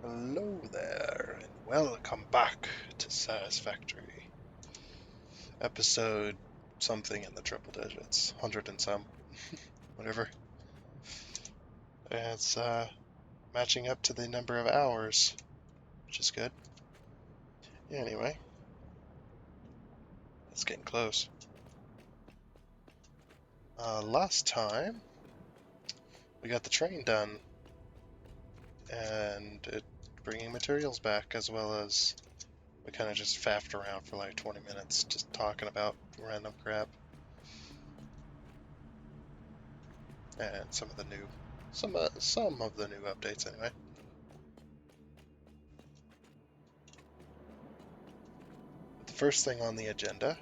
Hello there, and welcome back to Satisfactory. Episode something in the triple digits, 100 and some, whatever. And it's matching up to the number of hours, which is good. Anyway, it's getting close. Last time, we got the train done, and bringing materials back, as well as we kind of just faffed around for like 20 minutes, just talking about random crap. And some of the new updates anyway. The first thing on the agenda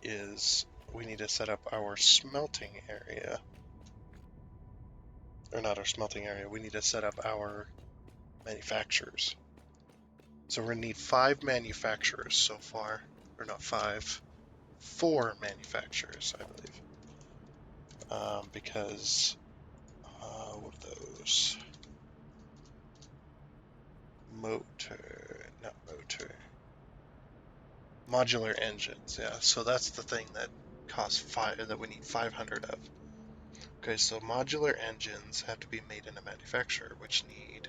is we need to set up our smelting area. Or not our smelting area, we need to set up our manufacturers. So we're going to need 5 manufacturers so far. Or not 5, 4 manufacturers, I believe. Because, what are those? Modular engines, yeah. So that's the thing that costs 5, that we need 500 of. Okay, so modular engines have to be made in a manufacturer, which need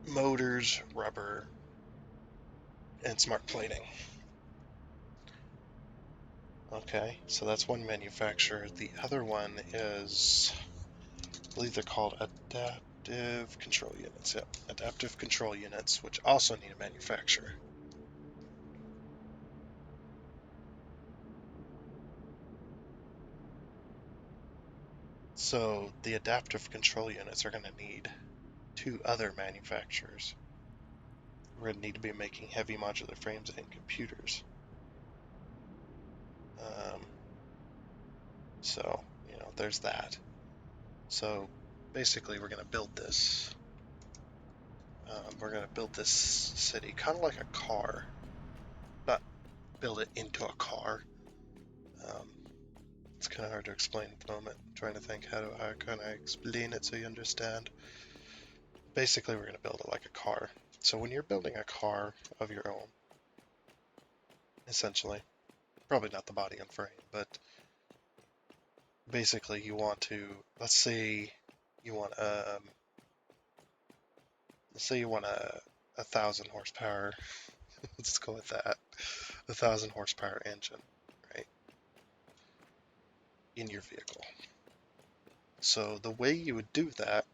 motors, rubber, and smart plating. Okay, so that's one manufacturer. The other one is, I believe they're called adaptive control units. Yep, adaptive control units, which also need a manufacturer. So the adaptive control units are going to need 2 other manufacturers. We're going to need to be making heavy modular frames and computers. So, there's that. So basically we're going to build this. We're going to build this city kind of like a car. Not build it into a car. It's kind of hard to explain at the moment. I'm trying to think how can I explain it so you understand. Basically we're going to build it like a car. So when you're building a car of your own, essentially, probably not the body and frame, but basically you want to, let's say you want a 1,000 horsepower. Let's go with that. 1,000 horsepower engine, right, in your vehicle. So the way you would do that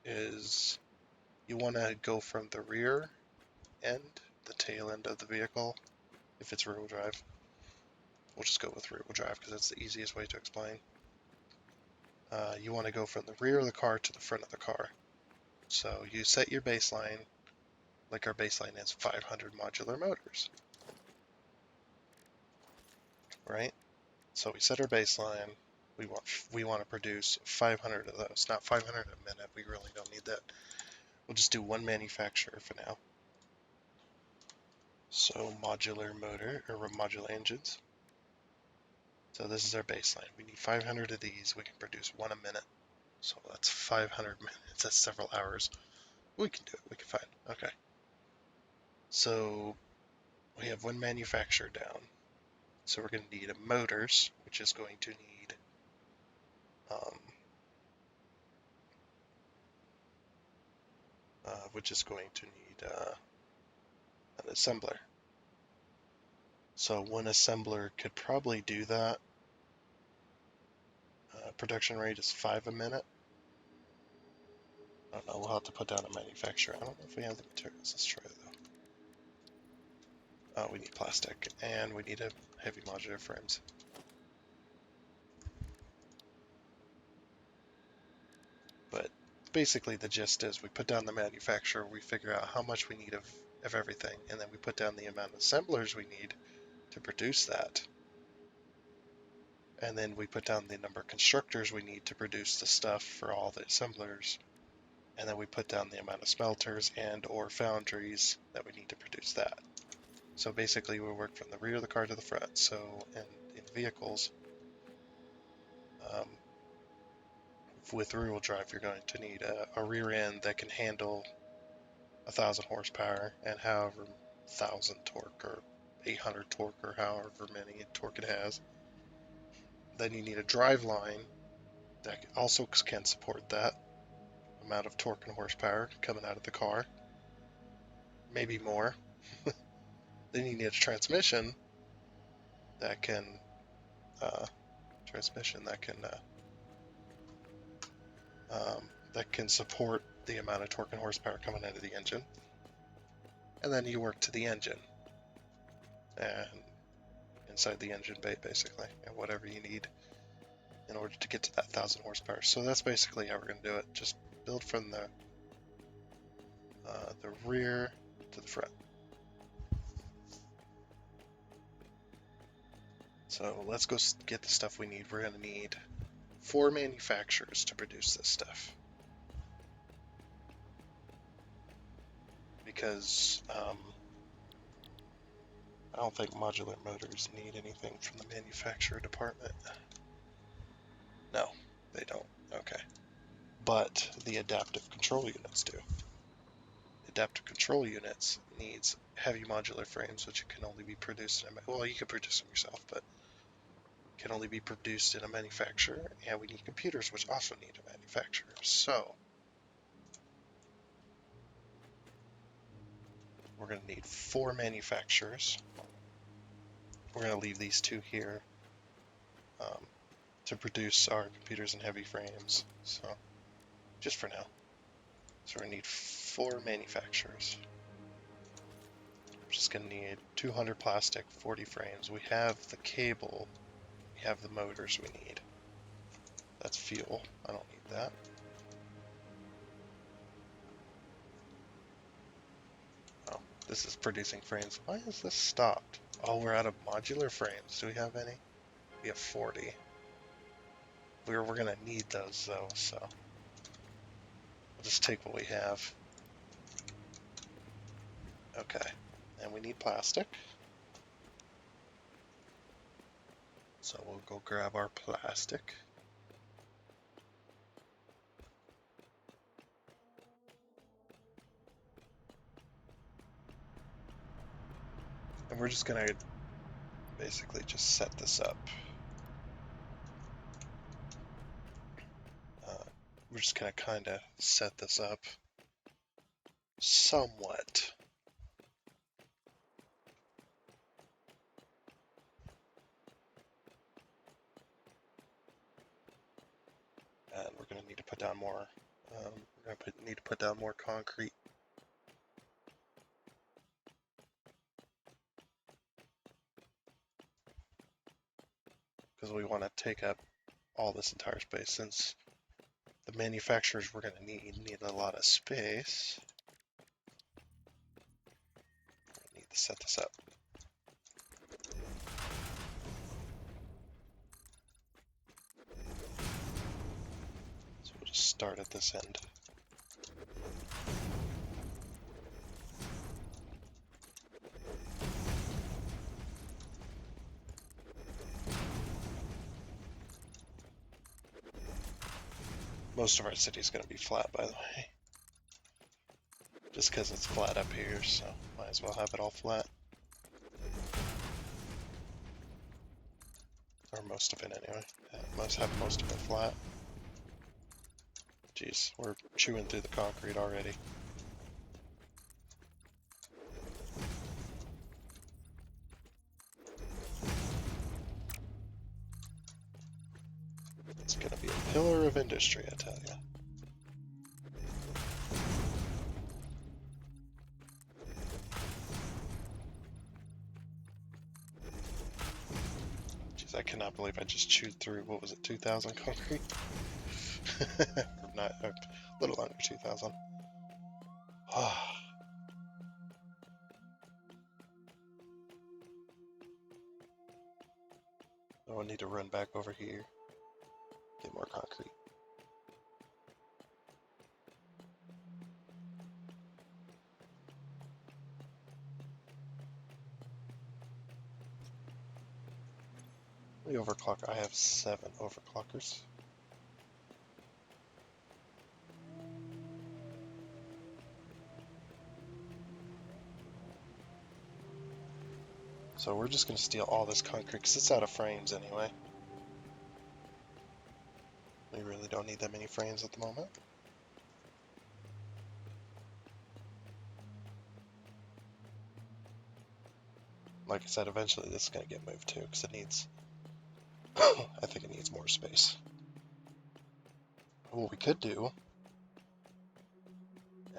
is you want to go from the rear end, the tail end of the vehicle, if it's rear-wheel drive. We'll just go with rear-wheel drive because that's the easiest way to explain. You want to go from the rear of the car to the front of the car. So you set your baseline, like our baseline is 500 modular motors, right? So we set our baseline. We want to produce 500 of those, not 500 a minute. We really don't need that. We'll just do one manufacturer for now. So modular motor or modular engines. So this is our baseline. We need 500 of these. We can produce 1 a minute. So that's 500 minutes. That's several hours. We can do it. We can find. Okay. So we have one manufacturer down. So we're going to need a motors, which is going to need an assembler. So one assembler could probably do that. Production rate is 5 a minute. I don't know, we'll have to put down a manufacturer. I don't know if we have the materials. Let's try though. We need plastic, and we need a heavy modular frames. But basically the gist is we put down the manufacturer, we figure out how much we need of everything, and then we put down the amount of assemblers we need to produce that. And then we put down the number of constructors we need to produce the stuff for all the assemblers. And then we put down the amount of smelters and or foundries that we need to produce that. So basically we work from the rear of the car to the front. So in vehicles, with rear-wheel drive, you're going to need a rear end that can handle 1,000 horsepower and however 1,000 torque or 800 torque or however many torque it has. Then you need a drive line that also can support that amount of torque and horsepower coming out of the car, maybe more. Then you need a transmission that can that can support the amount of torque and horsepower coming out of the engine. And then you work to the engine and inside the engine bay, basically, and whatever you need in order to get to that 1,000 horsepower. So that's basically how we're going to do it. Just build from the rear to the front. So let's go get the stuff we need. We're going to need 4 manufacturers to produce this stuff. Because I don't think modular motors need anything from the manufacturer department. No, they don't. Okay. But the adaptive control units do. Adaptive control units needs heavy modular frames, which can only be produced in well, you can produce them yourself, but can only be produced in a manufacturer, and we need computers, which also need a manufacturer. So we're going to need 4 manufacturers. We're going to leave these 2 here to produce our computers and heavy frames. So just for now. So we're going to need 4 manufacturers. We're just going to need 200 plastic, 40 frames. We have the cable. We have the motors we need. That's fuel. I don't need that. Oh, this is producing frames. Why is this stopped? Oh, we're out of modular frames. Do we have any? We have 40. We're going to need those, though, so we'll just take what we have. Okay, and we need plastic. So we'll go grab our plastic. And we're just going to basically just set this up. We're just going to kind of set this up somewhat. And we're going to need to put down more. We're going to need to put down more concrete. Because we want to take up all this entire space, since the manufacturers we're going to need a lot of space. We need to set this up. So we'll just start at this end. Most of our city is going to be flat, by the way. Just because it's flat up here, so might as well have it all flat. Or most of it, anyway. Must have most of it flat. Jeez, we're chewing through the concrete already. It's going to be a pillar of industry, I tell you. Jeez, I cannot believe I just chewed through, what was it, 2,000 concrete? Or not, a little under 2,000. Oh, I need to run back over here, get more concrete. The overclock, I have 7 overclockers. So we're just going to steal all this concrete because it's out of frames anyway. We really don't need that many frames at the moment. Like I said, eventually this is going to get moved too because it needs, I think it needs more space. What we could do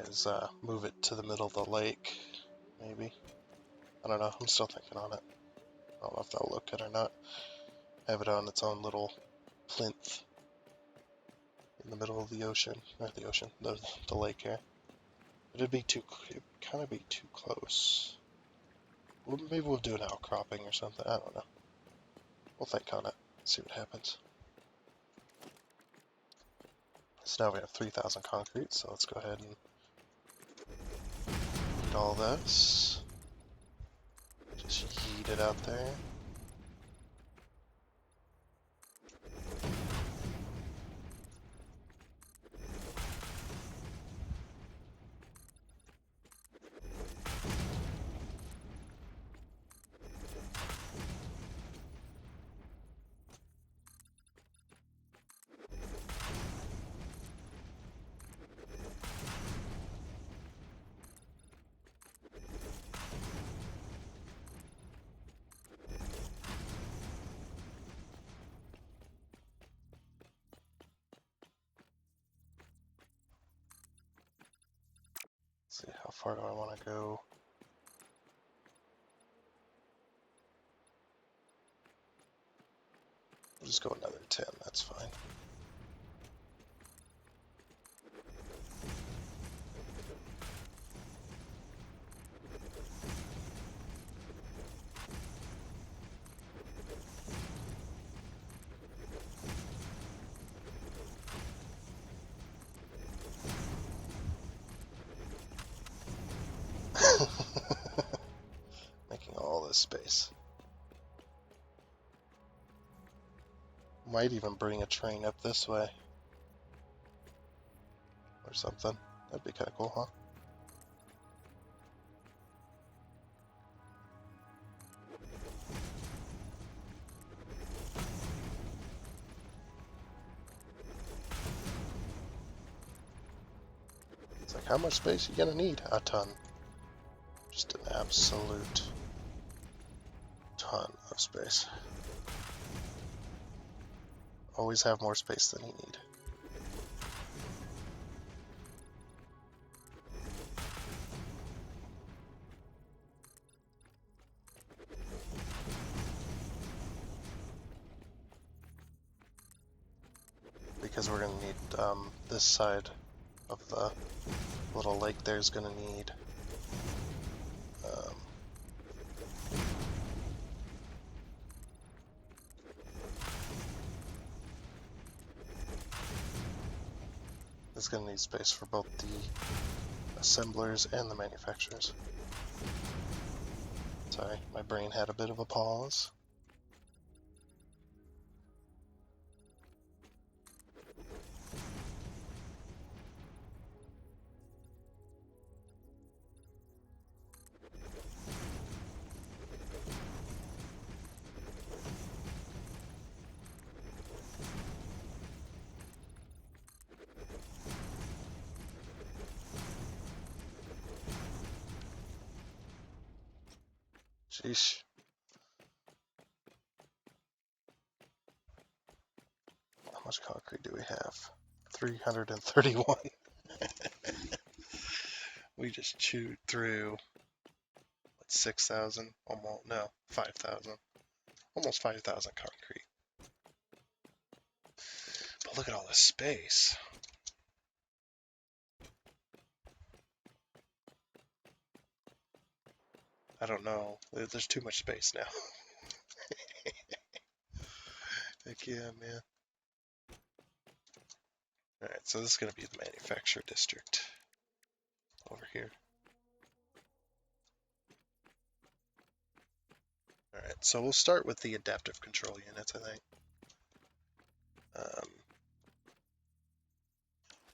is move it to the middle of the lake, maybe. I don't know, I'm still thinking on it. I don't know if that'll look good or not. Have it on its own little plinth in the middle of the ocean, or the lake here. But it'd kind of be too close. Well, maybe we'll do an outcropping or something, I don't know. We'll think on it, see what happens. So now we have 3,000 concrete, so let's go ahead and eat all this. Just yeet it out there. Let's see, how far do I want to go? We'll just go another 10, that's fine. Making all this space. Might even bring a train up this way. Or something. That'd be kind of cool, huh? It's like, how much space are you gonna need? A ton. Just an absolute ton of space. Always have more space than you need. Because we're gonna need this side of the little lake there's gonna need it's gonna need space for both the assemblers and the manufacturers. Sorry, my brain had a bit of a pause. Sheesh. How much concrete do we have? 331. We just chewed through, what, 6,000? Almost, no, 5,000. Almost 5,000 concrete. But look at all this space. I don't know. There's too much space now. Heck yeah, man. Alright, so this is going to be the manufacturer district over here. Alright, so we'll start with the adaptive control units, I think.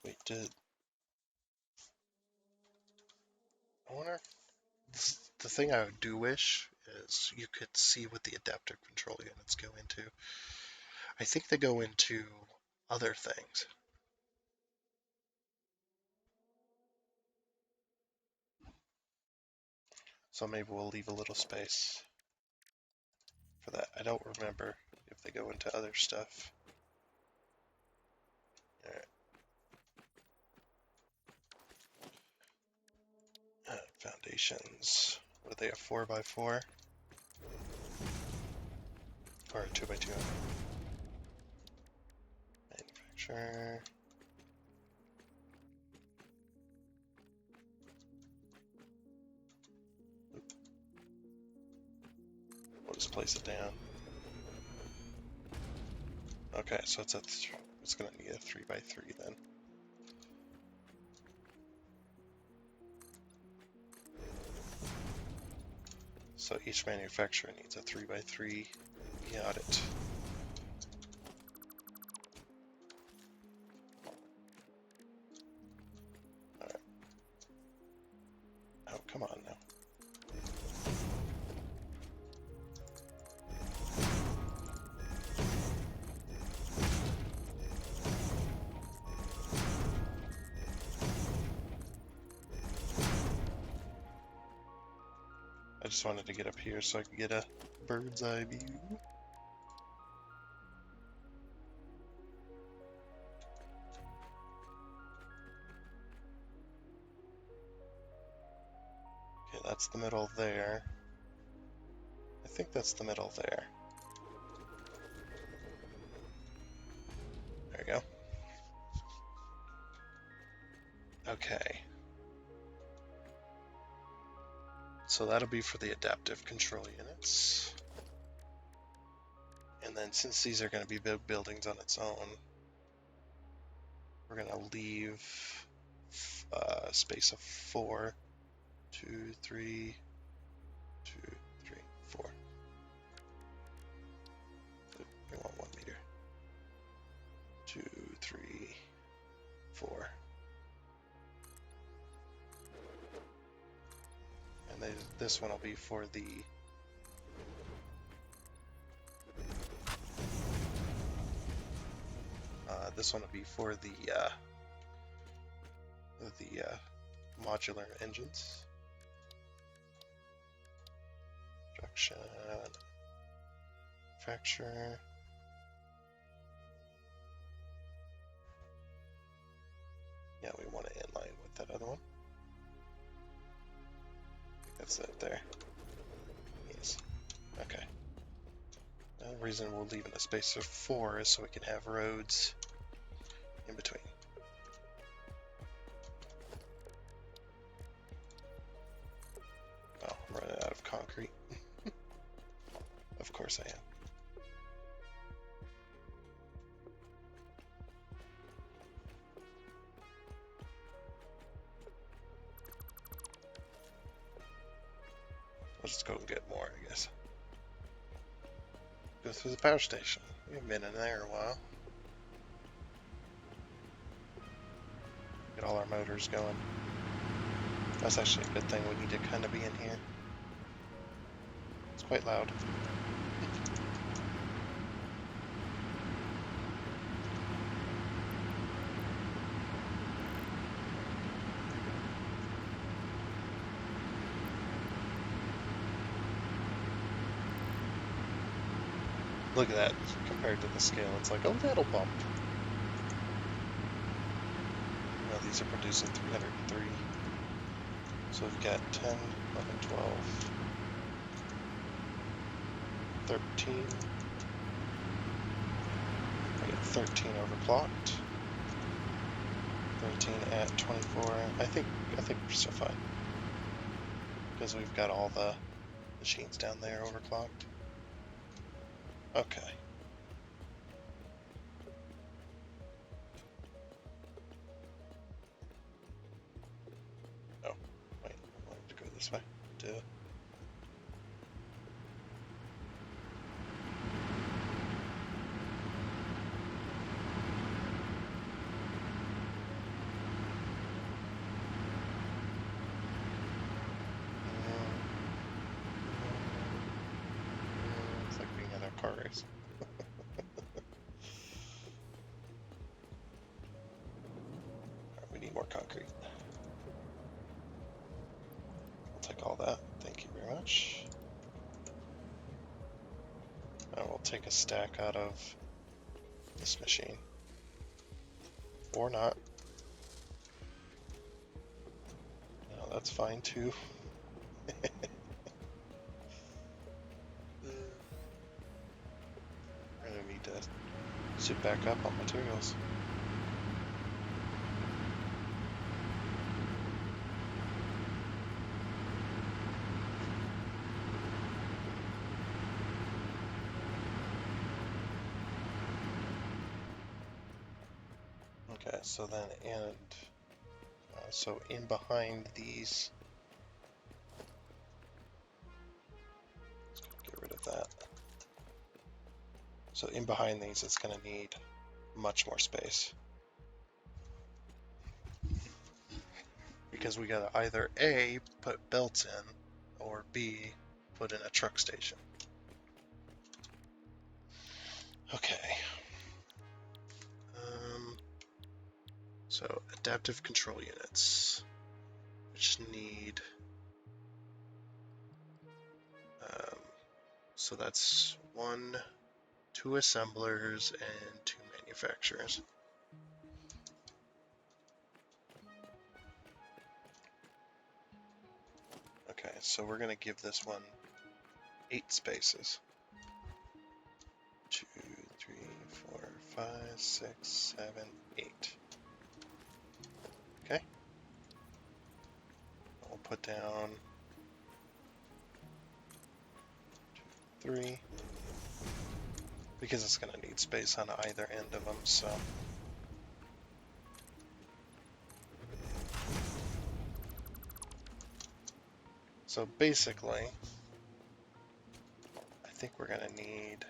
We did. I wonder. The thing I do wish is you could see what the adaptive control units go into. I think they go into other things. So maybe we'll leave a little space for that. I don't remember if they go into other stuff. Alright. Foundations. What are they, a 4x4? Or a 2x2? Manufacturer. We'll just place it down. Okay, so it's going to need a 3x3 then. So each manufacturer needs a 3x3. Got it. Alright. Oh, come on now. I just wanted to get up here so I could get a bird's eye view. Okay, that's the middle there. I think that's the middle there. There we go. Okay. So that'll be for the adaptive control units. And then since these are going to be big buildings on its own, we're going to leave a space of 4, 2, 3, 2, 3, 4. We want 1 meter. 2, 3, 4. And then this one will be for the modular engines. Production, manufacturer. Yeah, we want to inline with that other one. That's it there. Yes. Okay. The reason we're leaving a space of 4 is so we can have roads in between. Oh, I'm running out of concrete. Of course I am. Let's just go and get more, I guess. Go through the power station. We haven't been in there a while. Get all our motors going. That's actually a good thing. We need to kind of be in here. It's quite loud. Look at that, compared to the scale, it's like a little bump. Now these are producing 303. So we've got 10, 11, 12, 13. I get 13 overclocked. 13 at 24. I think we're still fine. Because we've got all the machines down there overclocked. Okay. Oh, wait, I wanted to go this way. Duh. car race. Alright, we need more concrete. I'll take all that. Thank you very much. I will take a stack out of this machine. Or not. No, that's fine too. We're gonna need to sit back up on materials. Okay, so then so in behind these, get rid of that. So in behind these, it's going to need much more space. Because we got to either A, put belts in, or B, put in a truck station. Okay. So adaptive control units, which need, so that's 2 assemblers and 2 manufacturers. Okay, so we're going to give this one 8 spaces. 2, 3, 4, 5, 6, 7, 8. Okay. We'll put down 2, 3, because it's going to need space on either end of them, so. So basically, I think we're going to need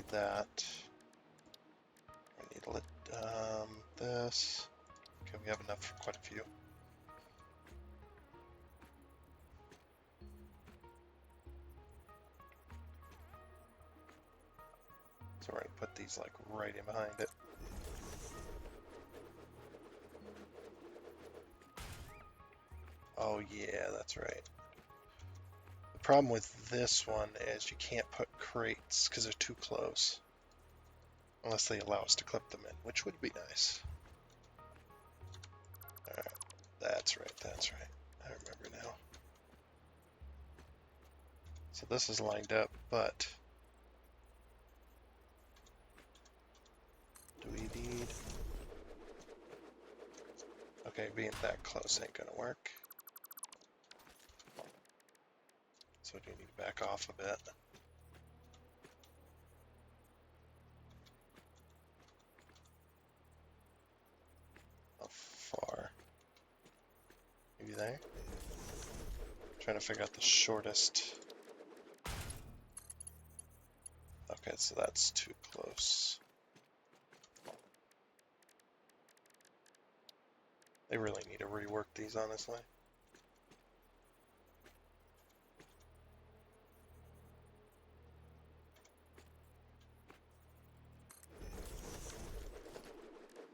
that. We need this. Okay, we have enough for quite a few. So we're going to put these like right in behind it. Oh yeah, that's right. The problem with this one is you can't put crates because they're too close. Unless they allow us to clip them in, which would be nice. Alright, that's right, that's right. I remember now. So this is lined up, but do we need... Okay, being that close ain't gonna work. So do you need to back off a bit? How far? Maybe there? Trying to figure out the shortest. Okay, so that's too close. They really need to rework these, honestly.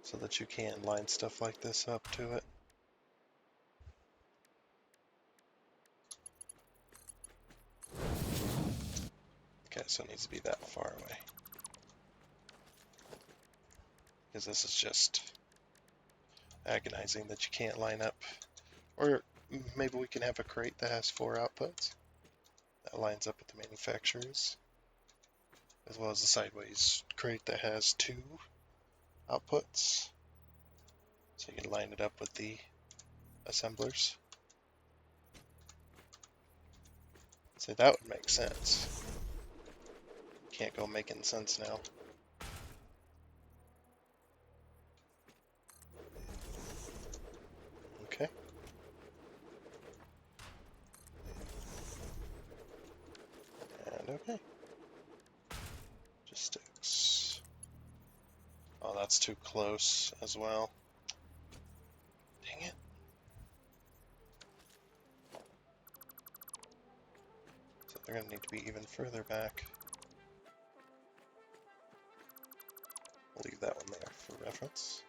So that you can line stuff like this up to it. Okay, so it needs to be that far away. Because this is just agonizing that you can't line up. Or maybe we can have a crate that has 4 outputs. That lines up with the manufacturers. As well as the sideways crate that has 2 outputs. So you can line it up with the assemblers. So that would make sense. Can't go making sense now. Okay. And okay. Just sticks. Oh, that's too close as well. Dang they're going to need to be even further back. We'll leave that one there for reference.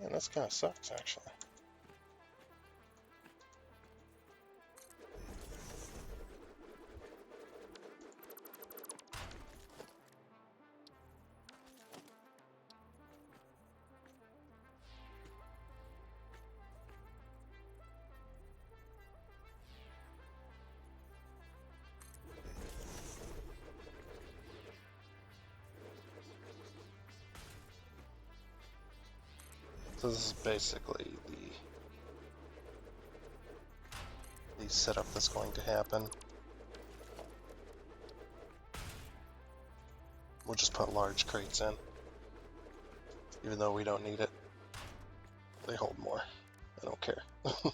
Yeah, that's kind of sucks, actually. So this is basically the setup that's going to happen. We'll just put large crates in, even though we don't need it. They hold more. I don't care. Okay.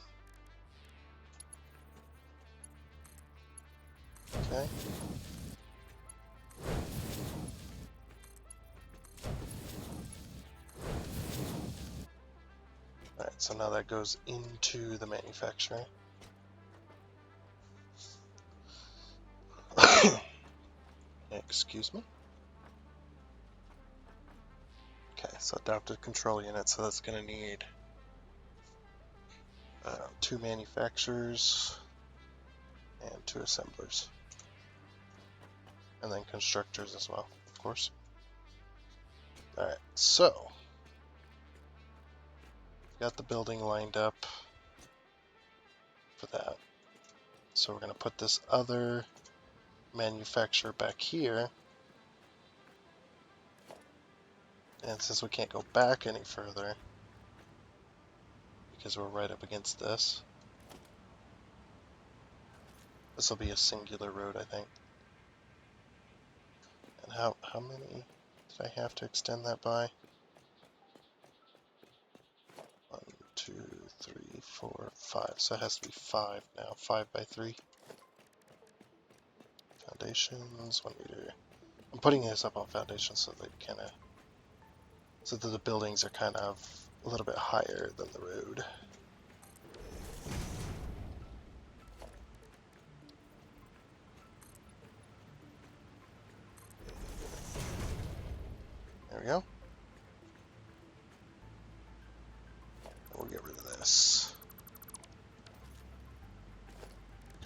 Alright, so now that goes into the manufacturer. Excuse me. Okay, so adaptive control unit, so that's going to need 2 manufacturers and 2 assemblers. And then constructors as well, of course. Alright, so got the building lined up for that. So we're going to put this other manufacturer back here. And since we can't go back any further, because we're right up against this, this will be a singular road, I think. And how many did I have to extend that by? 1, 2, 3, 4, 5. So it has to be 5 now. 5 by 3. Foundations, 1 meter. I'm putting this up on foundations so they kind of, so that the buildings are kind of a little bit higher than the road. There we go. We'll get rid of this.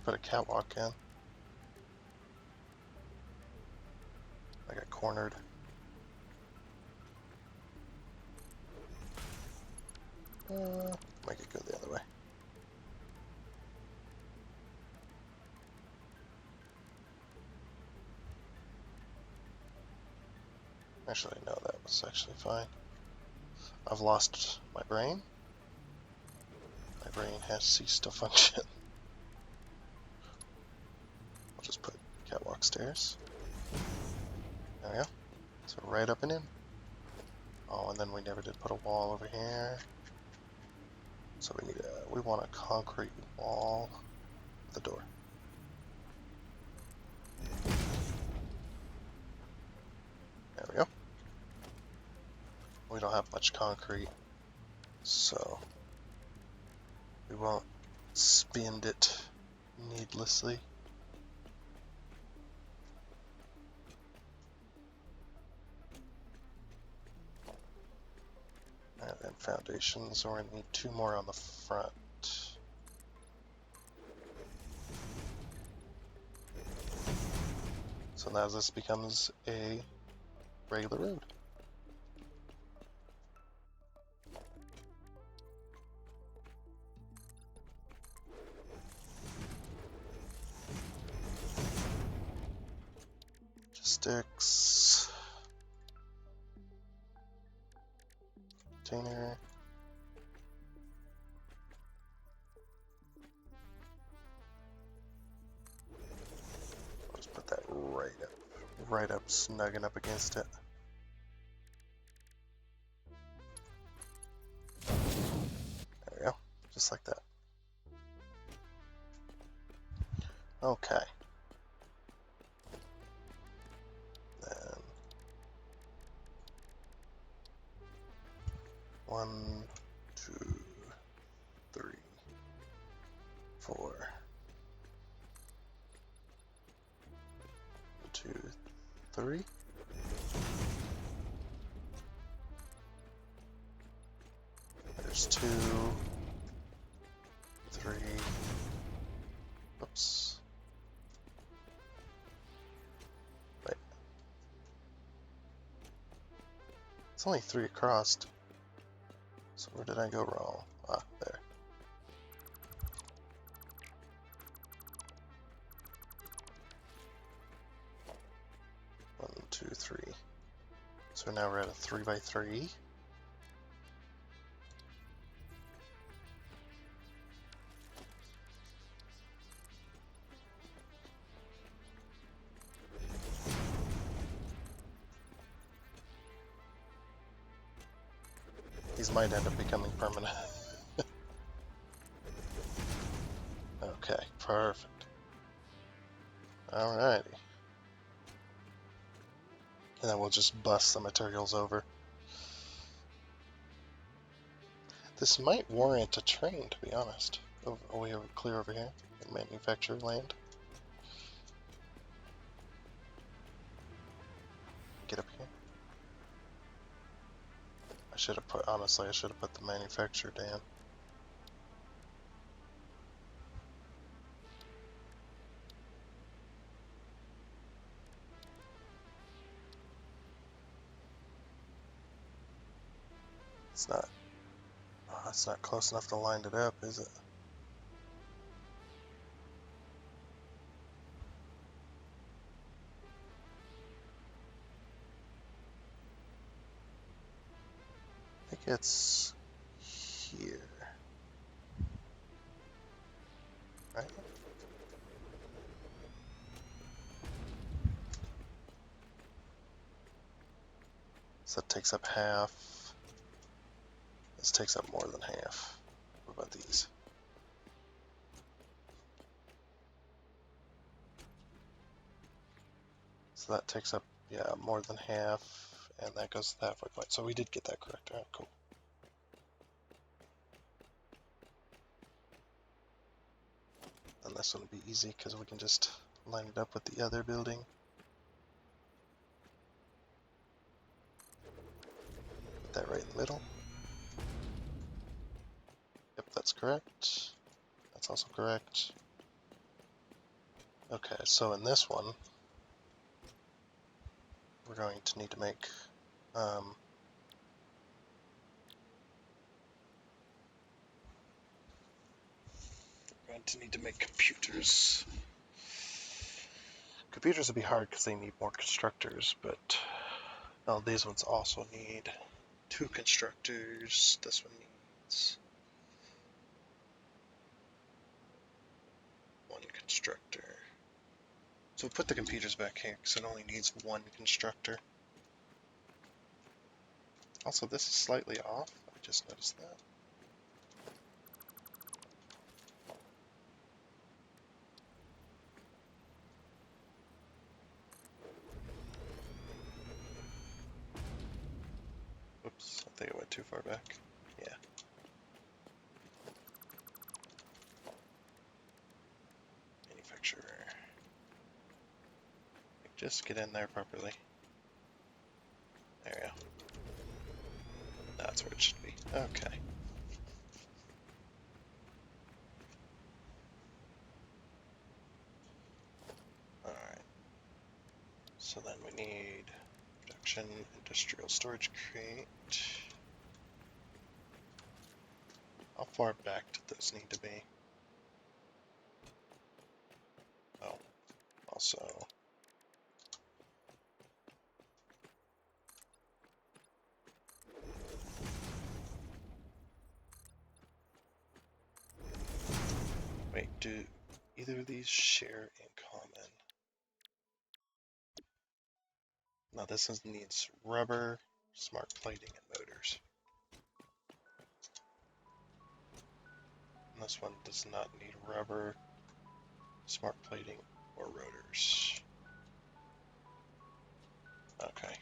Put a catwalk in. I got cornered. Make it go the other way. Actually, no, that was actually fine. I've lost my brain. My brain has ceased to function. I'll just put catwalk stairs. There we go. So right up and in. Oh, and then we never did put a wall over here. So we want a concrete wall at the door. There we go. We don't have much concrete, so we won't spend it needlessly. And then foundations, so we're going to need 2 more on the front. So now this becomes a regular road. Logistics. Container. I'll just put that right up, snugging up against it. There we go, just like that. Okay. Then 1, 2, 3, 4. 1, 2, 3. There's 2, 3. Oops. Wait. It's only 3 across. So where did I go wrong? Ah, there. One, 2, 3. So now we're at a 3 by 3. These might end up becoming permanent. Okay, perfect. Alrighty. And then we'll just bust the materials over. This might warrant a train, to be honest. Oh, we have clear over here in manufacturer land. Get up here. I should have put, honestly, I should have put the manufacturer down. It's not close enough to line it up, is it? I think it's here. Right? So that takes up half. This takes up more than half. What about these? So that takes up, yeah, more than half, and that goes to the halfway point. So we did get that correct. All right, cool. And this one will be easy because we can just line it up with the other building. Put that right in the middle. Yep, that's correct. That's also correct. Okay, so in this one, we're going to need to make we're going to need to make computers. Computers will be hard because they need more constructors, but oh, these ones also need 2 constructors. This one needs 1 constructor. So we'll put the computers back here because it only needs 1 constructor. Also, this is slightly off. I just noticed that. Oops, I think I went too far back. Yeah. Manufacturer. Just get in there properly. There we go. That's where it should be. Okay. Alright. So then we need production, industrial storage crate. How far back did those need to be? Oh, also. Wait, do either of these share in common? No, this one needs rubber, smart plating, and motors. And this one does not need rubber, smart plating, or rotors. Okay.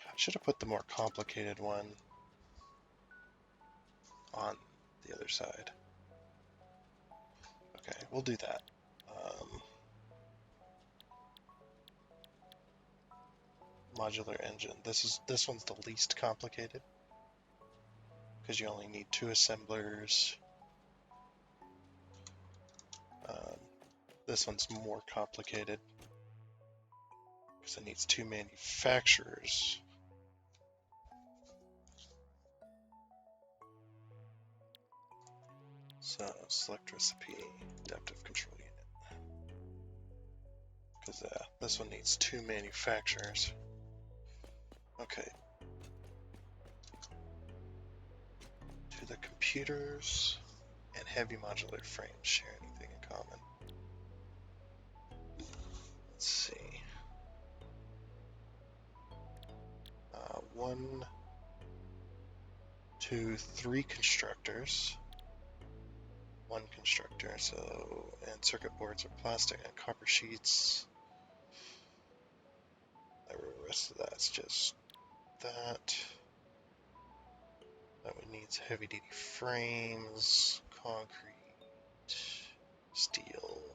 I should have put the more complicated one on the other side. we'll do that. Modular engine. This one's the least complicated because you only need 2 assemblers. This one's more complicated because it needs 2 manufacturers. So select recipe, adaptive control unit. Because this one needs 2 manufacturers. Okay. Do the computers and heavy modular frames share anything in common? Let's see. 1, 2, 3 constructors. 1 constructor, so, and circuit boards are plastic and copper sheets. The rest of that's just that. That one needs heavy duty frames, concrete, steel.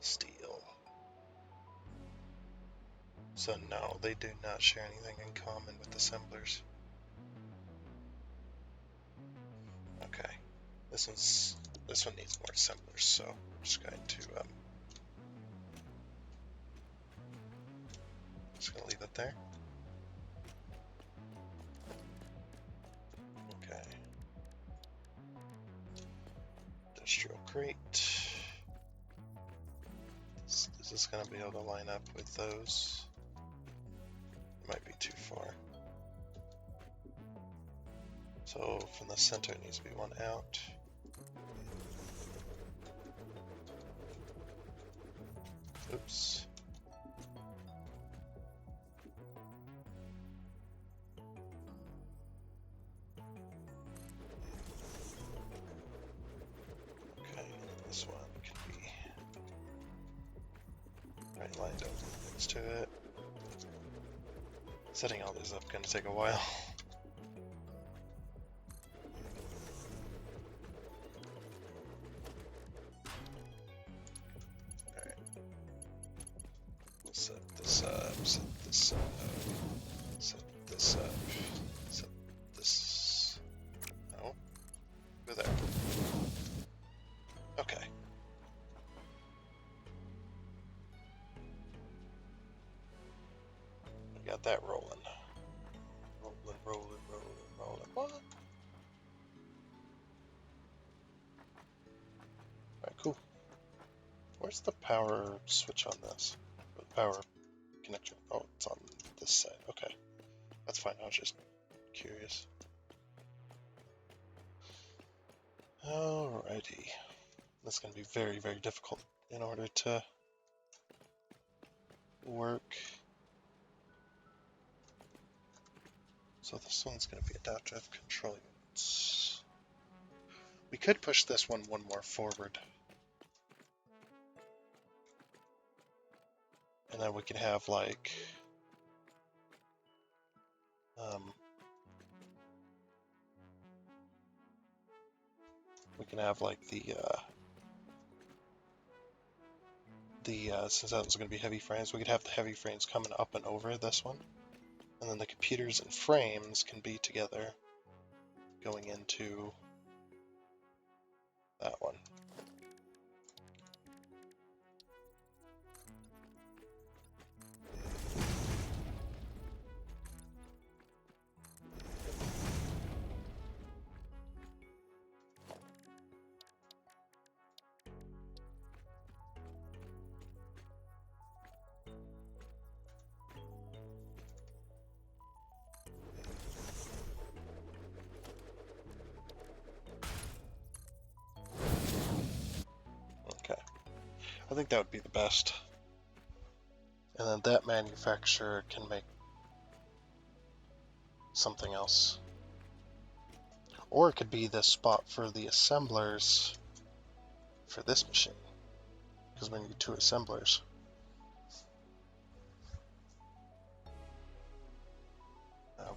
So no, they do not share anything in common with assemblers. Okay, this one needs more assemblers, so I'm just going to just gonna leave it there. Okay. Industrial crate. Is this gonna be able to line up with those? It might be too far. So from the center it needs to be 1 out. Oops. Okay, this one can be right lined up next to it. Setting all these up gonna take a while. Alright. We'll set this up, set this up, set this up, set this. No. Go there. Okay. We got that rolling. Rolling. What? Alright, cool. Where's the power switch on this? The power connection. Oh, it's on this side. Okay. That's fine. I was just curious. Alrighty. That's going to be very, very difficult in order to work. So this one's going to be adaptive control units. We could push this one more forward. And then we can have like since that was going to be heavy frames, we could have the heavy frames coming up and over this one. And then the computers and frames can be together going into that one. I think that would be the best. And then that manufacturer can make something else. Or it could be the spot for the assemblers for this machine. Because we need 2 assemblers.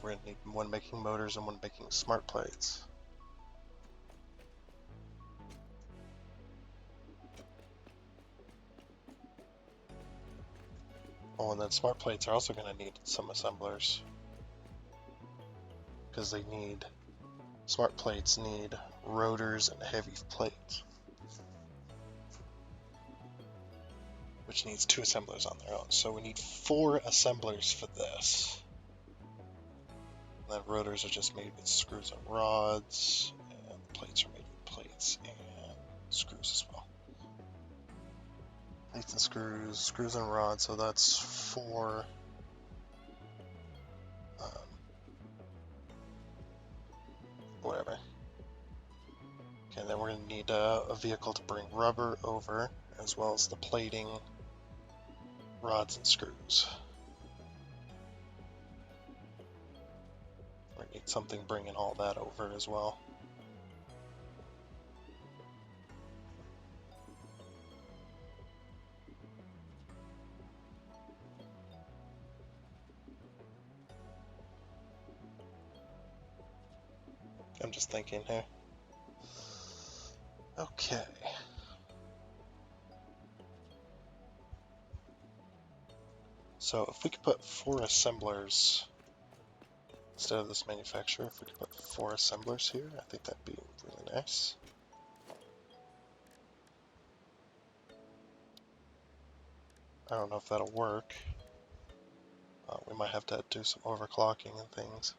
We're going to need one making motors and one making smart plates. Oh, and then smart plates are also going to need some assemblers. Because smart plates need rotors and heavy plates. Which needs 2 assemblers on their own. So we need 4 assemblers for this. And then rotors are just made with screws and rods, and plates are made with plates and screws as well. Plates and screws and rods, so that's 4. Whatever. Okay, then we're going to need a vehicle to bring rubber over, as well as the plating, rods, and screws. We need something bringing all that over as well. I'm just thinking here. Okay. So if we could put 4 assemblers instead of this manufacturer, if we could put 4 assemblers here, I think that'd be really nice. I don't know if that'll work. We might have to do some overclocking and things.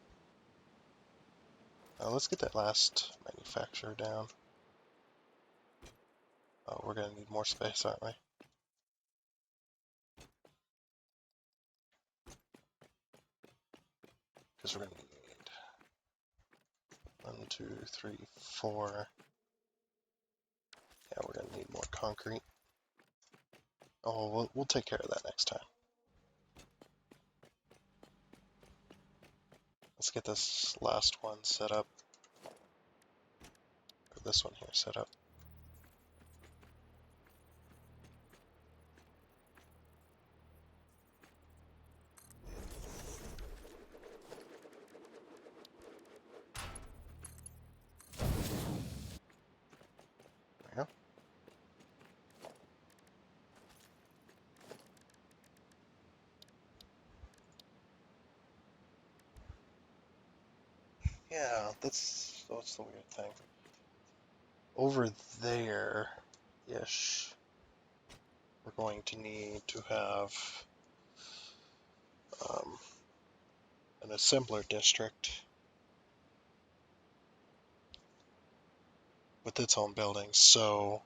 Let's get that last manufacturer down. We're going to need more space, aren't we? Because we're going to need 1, 2, 3, 4. Yeah, we're going to need more concrete. Oh, we'll take care of that next time. Let's get this last one set up. Or this one here set up. There we go. Yeah, that's the weird thing. Over there-ish, we're going to need to have an assembler district with its own buildings, so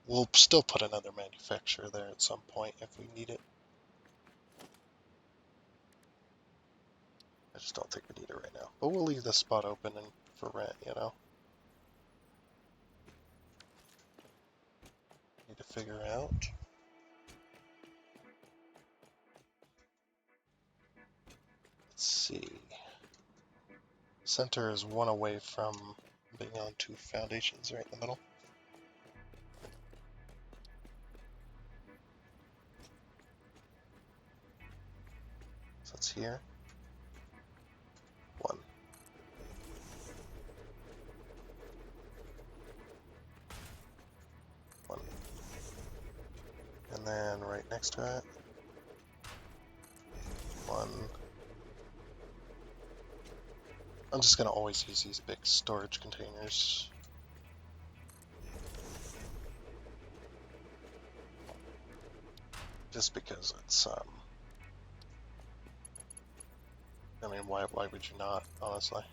we'll still put another manufacturer there at some point if we need it. I just don't think we need it right now. But we'll leave this spot open and for rent, you know. Need to figure out. Let's see. Center is 1 away from being on 2 foundations right in the middle. So it's here. 1. And then right next to it, 1. I'm just going to always use these big storage containers. Just because it's, I mean, why would you not, honestly?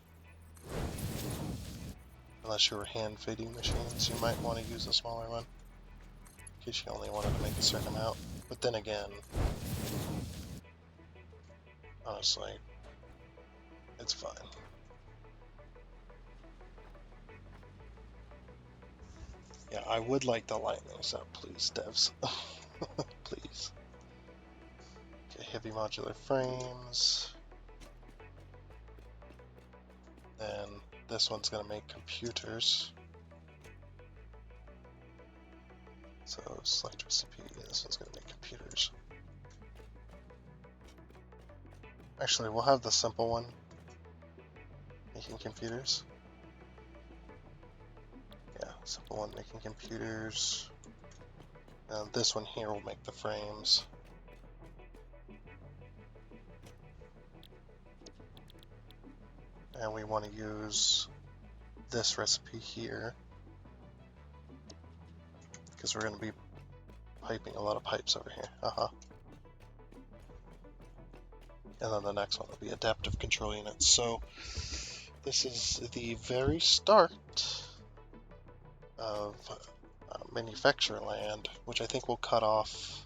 Unless you were hand feeding machines, you might want to use a smaller one. In case you only wanted to make a certain amount. But then again, honestly, it's fine. Yeah, I would like to line those up, please, devs. Please. Okay, heavy modular frames. Then this one's going to make computers. So select recipe, this one's going to make computers. Actually, we'll have the simple one making computers. Yeah, simple one making computers. And this one here will make the frames. and we want to use this recipe here because we're going to be piping a lot of pipes over here. And then the next one will be adaptive control units. So this is the very start of manufacturer land, which I think will cut off.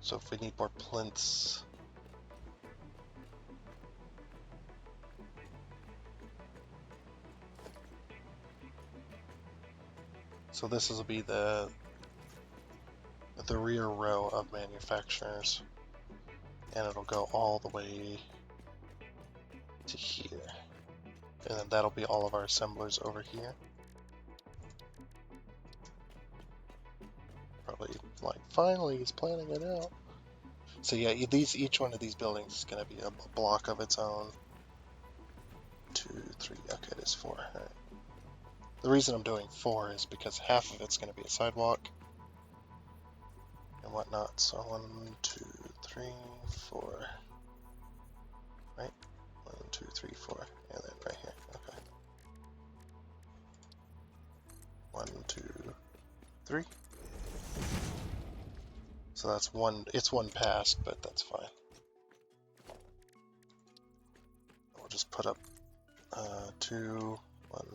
So if we need more plinths, so this will be the rear row of manufacturers, and it'll go all the way to here, and then that'll be all of our assemblers over here. Probably like, finally he's planning it out. So yeah, each one of these buildings is going to be a block of its own. 2, 3, okay, it is 4. All right. The reason I'm doing 4 is because half of it's going to be a sidewalk and whatnot. So 1, 2, 3, 4. Right? 1, 2, 3, 4. And then right here. Okay. 1, 2, 3. So that's one, it's one past, but that's fine. We'll just put up 2, 1,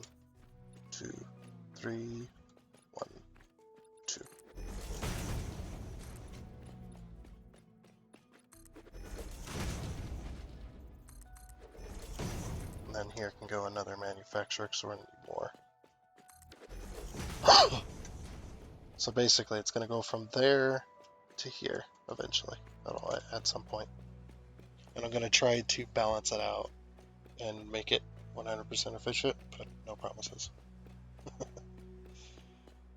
2, 3, 1, 2. And then here can go another manufacturer because we're going to need more. So basically it's going to go from there to here eventually, at some point. And I'm going to try to balance it out and make it 100% efficient, but no promises.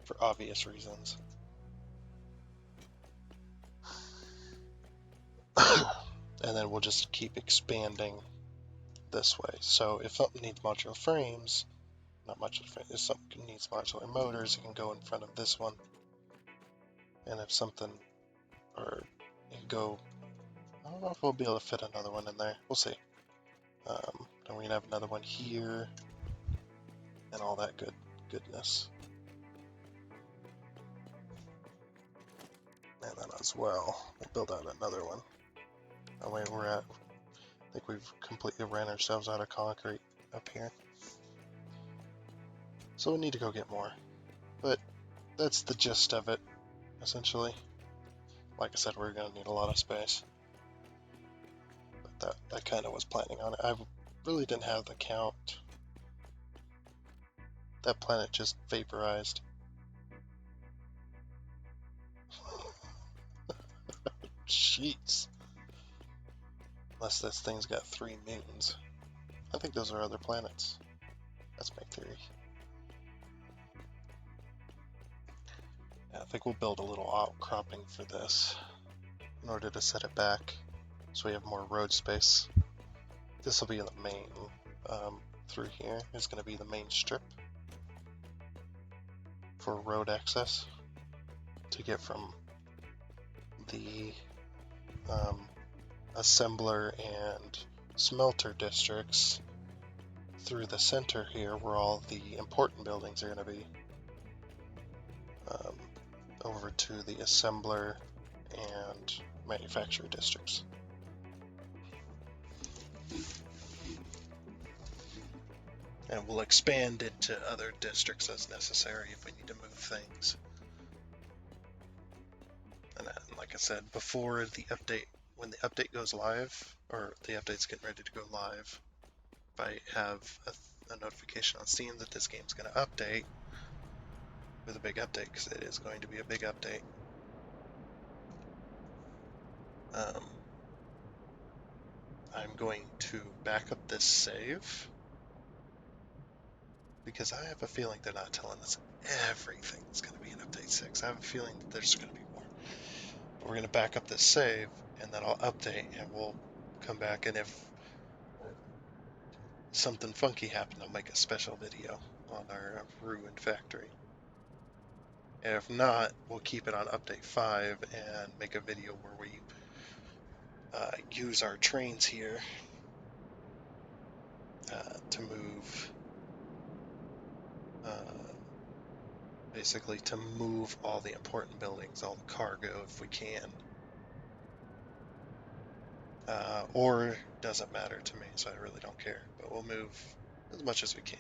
For obvious reasons. And then we'll just keep expanding this way. So if something needs modular frames, not modular frames, if something needs modular motors, it can go in front of this one. And if something, or it can go, I don't know if we'll be able to fit another one in there. We'll see. And we're gonna have another one here, and all that goodness. And then as well, we'll build out another one. That way I think we've completely ran ourselves out of concrete up here. So we need to go get more. But that's the gist of it, essentially. Like I said, we're gonna need a lot of space. But I kind of was planning on it. I really didn't have the count. That planet just vaporized. Jeez. Unless this thing's got 3 moons. I think those are other planets. That's my theory. Yeah, I think we'll build a little outcropping for this in order to set it back so we have more road space. This will be in the main, through here is going to be the main strip for road access to get from the assembler and smelter districts through the center here where all the important buildings are going to be, over to the assembler and manufacturer districts. And we'll expand into other districts as necessary if we need to move things. And like I said, before the update, when the update goes live, or the update's getting ready to go live, if I have a notification on Steam that this game's going to update, with a big update, because it is going to be a big update, I'm going to back up this save, because I have a feeling they're not telling us everything that's going to be in Update 6. I have a feeling that there's going to be more. But we're going to back up this save, and then I'll update, and we'll come back, and if something funky happened, I'll make a special video on our ruined factory. And if not, we'll keep it on Update 5 and make a video where we use our trains here to move, basically to move all the important buildings, all the cargo if we can. Or doesn't matter to me, so I really don't care. But we'll move as much as we can.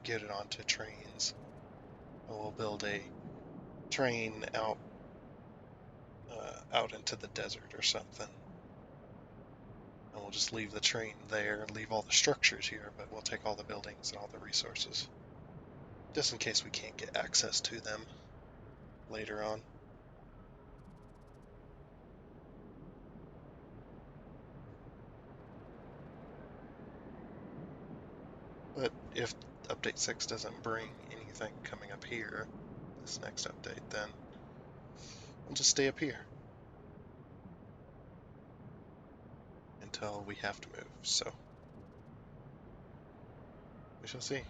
Get it onto trains. And we'll build a train out into the desert or something. And we'll just leave the train there, leave all the structures here, but we'll take all the buildings and all the resources. Just in case we can't get access to them later on. But if update 6 doesn't bring anything coming up here, this next update, then we'll just stay up here until we have to move, so we shall see.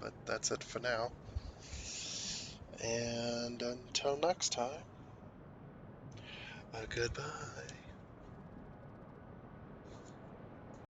But that's it for now. And until next time, goodbye.